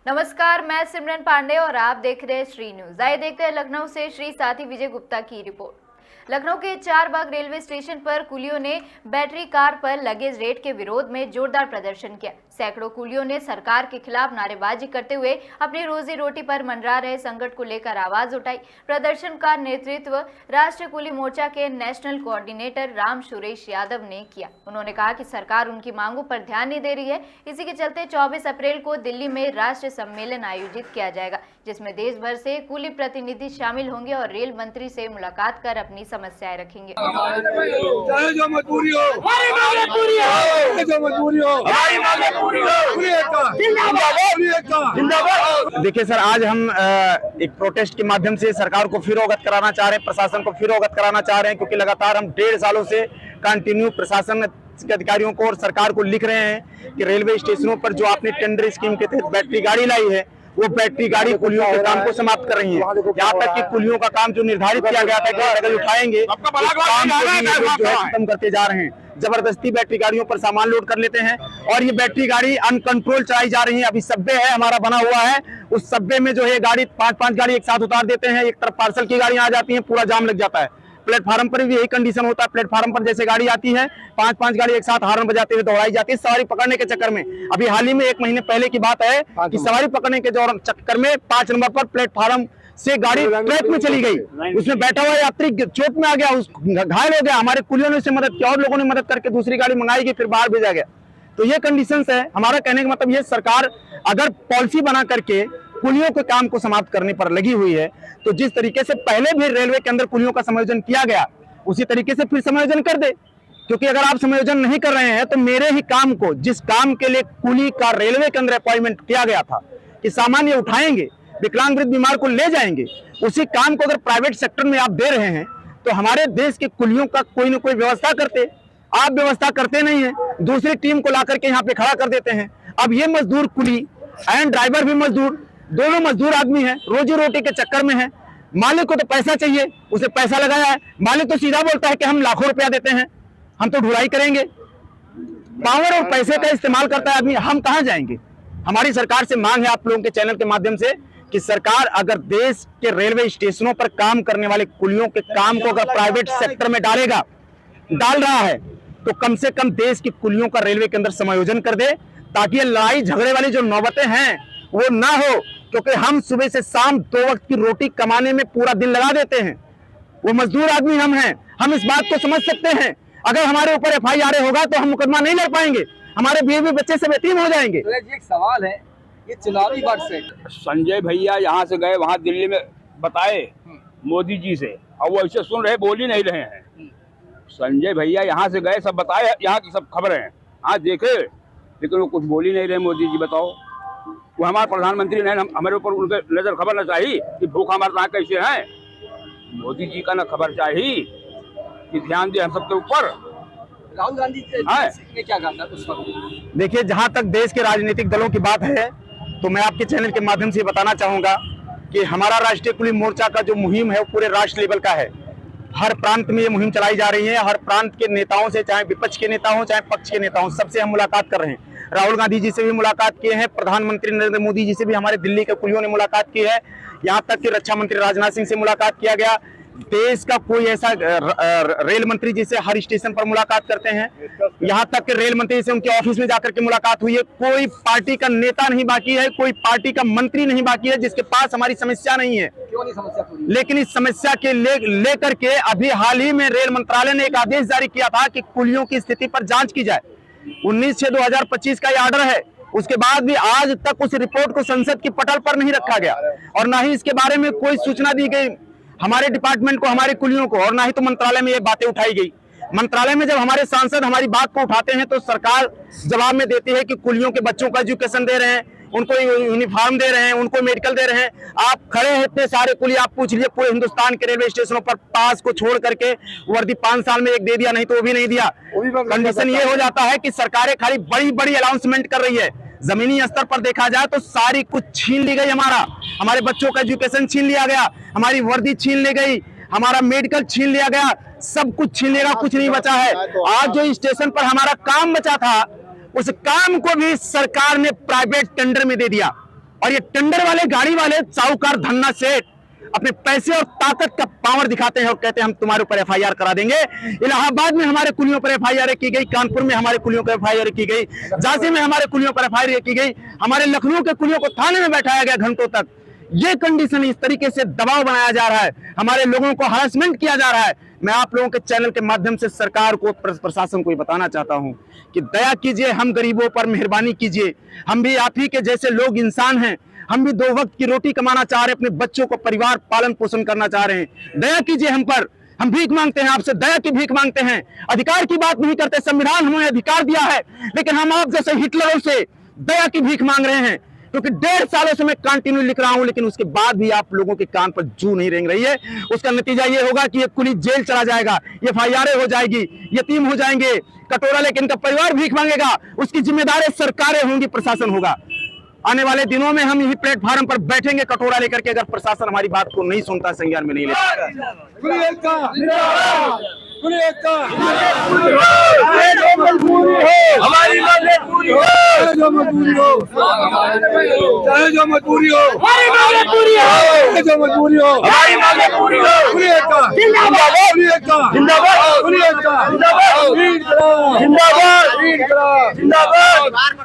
नमस्कार, मैं सिमरन पांडे और आप देख रहे हैं श्री न्यूज। आइए देखते हैं लखनऊ से श्री साथी विजय गुप्ता की रिपोर्ट। लखनऊ के चारबाग रेलवे स्टेशन पर कुलियों ने बैटरी कार पर लगेज रेट के विरोध में जोरदार प्रदर्शन किया। सैकड़ों कुलियों ने सरकार के खिलाफ नारेबाजी करते हुए अपनी रोजी रोटी पर मंडरा रहे संकट को लेकर आवाज उठाई। प्रदर्शन का नेतृत्व राष्ट्रीय कुली मोर्चा के नेशनल कोऑर्डिनेटर राम सुरेश यादव ने किया। उन्होंने कहा कि सरकार उनकी मांगों पर ध्यान नहीं दे रही है। इसी के चलते 24 अप्रैल को दिल्ली में राष्ट्रीय सम्मेलन आयोजित किया जाएगा, जिसमें देश भर से कुली प्रतिनिधि शामिल होंगे और रेल मंत्री से मुलाकात कर अपनी समस्याएं रखेंगे। जो मजबूरी हो, जो मजबूरी हो, देखिए सर, आज हम एक प्रोटेस्ट के माध्यम से सरकार को फिर अवगत कराना चाह रहे हैं, प्रशासन को फिर अवगत कराना चाह रहे हैं, क्योंकि लगातार हम 1.5 सालों से कंटिन्यू प्रशासन के अधिकारियों को और सरकार को लिख रहे हैं कि रेलवे स्टेशनों पर जो आपने टेंडर स्कीम के तहत बैटरी गाड़ी लाई है, वो बैटरी गाड़ी कुलियों के काम को समाप्त कर रही है। यहाँ तक कि कुलियों का काम जो निर्धारित किया गया था कि अगर उठाएंगे खत्म करते जा रहे हैं। जबरदस्ती बैटरी गाड़ियों पर सामान लोड कर लेते हैं और ये बैटरी गाड़ी अनकंट्रोल चलाई जा रही है। अभी सब्बे है हमारा बना हुआ है, उस सब्बे में जो है गाड़ी 5-5 गाड़ी एक साथ उतार देते हैं। एक तरफ पार्सल की गाड़ियां आ जाती हैं, पूरा जाम लग जाता है। प्लेटफार्म पर भी यही कंडीशन होता है। प्लेटफार्म पर जैसे गाड़ी आती है, 5-5 गाड़ी एक साथ हॉर्न बजाते हुए दौड़ाई जाती है सवारी पकड़ने के चक्कर में। अभी हाल ही में 1 महीने पहले की बात है कि सवारी पकड़ने के चक्कर में 5 नंबर पर प्लेटफार्म से गाड़ी ट्रैक में चली गई। उसमें बैठा हुआ यात्री चोट में आ गया, घायल हो गया। हमारे कुलियों ने उससे मदद की और लोगों ने मदद करके दूसरी गाड़ी मंगाई गई, फिर बाहर भेजा गया। तो ये कंडीशंस है। हमारा कहने का मतलब ये, सरकार अगर पॉलिसी बना करके कुलियों के काम को समाप्त करने पर लगी हुई है, तो जिस तरीके से पहले भी रेलवे के अंदर कुलियों का समायोजन किया गया, उसी तरीके से फिर समायोजन कर दे। क्योंकि अगर आप समायोजन नहीं कर रहे हैं तो मेरे ही काम को, जिस काम के लिए कुली का रेलवे के अंदर अपॉइंटमेंट किया गया था कि सामान ये उठाएंगे, विकलांग वृद्ध बीमार को ले जाएंगे, उसी काम को अगर प्राइवेट सेक्टर में आप दे रहे हैं तो हमारे देश के कुलियों का कोई ना कोई व्यवस्था करते। आप व्यवस्था करते नहीं है, दूसरी टीम को ला करके यहाँ पे खड़ा कर देते हैं। अब ये मजदूर कुली एंड ड्राइवर भी मजदूर, दोनों मजदूर आदमी है, रोजी रोटी के चक्कर में है। मालिक को तो पैसा चाहिए, उसे पैसा लगाया है। मालिक तो सीधा बोलता है कि हम लाखों रुपया देते हैं, हम तो ढुलाई करेंगे। पावर और पैसे का इस्तेमाल करता है आदमी, हम कहां जाएंगे। हमारी सरकार से मांग है, आप लोगों के चैनल के माध्यम से, कि सरकार अगर देश के रेलवे स्टेशनों पर काम करने वाले कुलियों के काम को अगर प्राइवेट सेक्टर में डाल रहा है, तो कम से कम देश की कुलियों का रेलवे के अंदर समायोजन कर दे, ताकि ये लड़ाई झगड़े वाली जो नौबतें हैं वो ना हो। क्योंकि हम सुबह से शाम 2 वक्त की रोटी कमाने में पूरा दिन लगा देते हैं। वो मजदूर आदमी हम हैं, हम इस बात को समझ सकते हैं। अगर हमारे ऊपर FIR होगा तो हम मुकदमा नहीं लड़ पाएंगे, हमारे बीवी बच्चे सब यतीम हो जाएंगे। तो एक सवाल है, ये चुनावी वर्ष है, संजय भैया यहाँ से गए वहाँ दिल्ली में बताए मोदी जी से, और वो ऐसे सुन रहे, बोल ही नहीं रहे हैं। संजय भैया यहाँ से गए, सब बताए, यहाँ की सब खबरें हैं, हाँ देखे, लेकिन वो कुछ बोल ही नहीं रहे। मोदी जी बताओ, वो हमारे प्रधानमंत्री ने हमारे ऊपर उनके नजर खबर न चाहिए कि भूख हमारे यहाँ कैसे है। मोदी जी का ना खबर चाहिए कि ध्यान दे हम सबके ऊपर। राहुल गांधी ने क्या कहा था उस वक्त? देखिए, जहां तक देश के राजनीतिक दलों की बात है, तो मैं आपके चैनल के माध्यम से बताना चाहूंगा कि हमारा राष्ट्रीय कुली मोर्चा का जो मुहिम है वो पूरे राष्ट्र लेवल का है। हर प्रांत में ये मुहिम चलाई जा रही है। हर प्रांत के नेताओं से, चाहे विपक्ष के नेता हो चाहे पक्ष के नेता हो, सबसे हम मुलाकात कर रहे हैं। राहुल गांधी जी से भी मुलाकात किए हैं, प्रधानमंत्री नरेंद्र मोदी जी से भी हमारे दिल्ली के कुलियों ने मुलाकात की है। यहाँ तक कि रक्षा मंत्री राजनाथ सिंह से मुलाकात किया गया। देश का कोई ऐसा रेल मंत्री जी से हर स्टेशन पर मुलाकात करते हैं। यहाँ तक कि रेल मंत्री से उनके ऑफिस में जाकर के मुलाकात हुई है। कोई पार्टी का नेता नहीं बाकी है, कोई पार्टी का मंत्री नहीं बाकी है जिसके पास हमारी समस्या नहीं है। क्यों नहीं समस्या पूरी? लेकिन इस समस्या के लेकर के अभी हाल ही में रेल मंत्रालय ने एक आदेश जारी किया था कि कुलियों की स्थिति पर जांच की जाए। 19/6/2025 का ये ऑर्डर है। उसके बाद भी आज तक उस रिपोर्ट को संसद की पटल पर नहीं रखा गया और ना ही इसके बारे में कोई सूचना दी गई हमारे डिपार्टमेंट को, हमारे कुलियों को, और ना ही तो मंत्रालय में ये बातें उठाई गई। मंत्रालय में जब हमारे सांसद हमारी बात को उठाते हैं तो सरकार जवाब में देती है कि कुलियों के बच्चों को एजुकेशन दे रहे हैं, उनको यूनिफॉर्म दे रहे हैं, उनको मेडिकल दे रहे हैं। आप खड़े हैं इतने सारे कुली, आप पूछ लीजिए पूरे हिंदुस्तान के रेलवे स्टेशनों पर पास को छोड़ करके वर्दी 5 साल में एक दे दिया, नहीं तो वो भी नहीं दिया। कंडीशन ये हो जाता है कि सरकारें खाली बड़ी बड़ी अनाउंसमेंट कर रही है। जमीनी स्तर पर देखा जाए तो सारी कुछ छीन ली गई। हमारे बच्चों का एजुकेशन छीन लिया गया, हमारी वर्दी छीन ली गई, हमारा मेडिकल छीन लिया गया, सब कुछ छीन लेगा, कुछ नहीं बचा है। आज जो स्टेशन पर हमारा काम बचा था, उस काम को भी सरकार ने प्राइवेट टेंडर में दे दिया। और ये टेंडर वाले गाड़ी वाले साहूकार धन्ना सेठ अपने पैसे और ताकत का पावर दिखाते हैं और कहते हैं हम तुम्हारे ऊपर एफआईआर करा देंगे। इलाहाबाद में हमारे कुलियों पर एफआईआर की गई, कानपुर में हमारे कुलियों पर एफआईआर की गई, झांसी में हमारे कुलियों पर एफआईआर की गई, हमारे लखनऊ के कुलियों को थाने में बैठाया गया घंटों तक। ये कंडीशन, इस तरीके से दबाव बनाया जा रहा है, हमारे लोगों को हरासमेंट किया जा रहा है। मैं आप लोगों के चैनल के माध्यम से सरकार को, प्रशासन को बताना चाहता हूं कि दया कीजिए, हम गरीबों पर मेहरबानी कीजिए। हम भी आप ही के जैसे लोग इंसान हैं, हम भी 2 वक्त की रोटी कमाना चाह रहे हैं, अपने बच्चों को परिवार पालन पोषण करना चाह रहे हैं। दया कीजिए हम पर, हम भीख मांगते हैं आपसे, दया की भीख मांगते हैं। अधिकार की बात नहीं करते, संविधान हमें अधिकार दिया है, लेकिन हम आप जैसे हिटलरों से दया की भीख मांग रहे हैं। क्योंकि 1.5 सालों से मैं कंटिन्यू लिख रहा हूं, लेकिन उसके बाद भी आप लोगों के कान पर जू नहीं रेंग रही है। उसका नतीजा ये होगा कि ये कुली जेल चला जाएगा, ये एफआईआर हो जाएगी, यतीम हो जाएंगे, कटोरा लेके इनका परिवार भीख मांगेगा। उसकी जिम्मेदारी सरकारें होंगी, प्रशासन होगा। आने वाले दिनों में हम यही प्लेटफार्म पर बैठेंगे कटोरा लेकर के, अगर प्रशासन हमारी बात को नहीं सुनता, संज्ञान में नहीं लेता। हमारी मांगे पूरी हो, जो मजबूरी हो, चाहे जो मजबूरी हो, हमारी मांगे पूरी हो, जो मजबूरी हो, हमारी मांगे पूरी हो। जिंदाबाद, जिंदाबाद, जिंदाबाद, जिंदाबाद, जिंदाबाद, जिंदाबाद।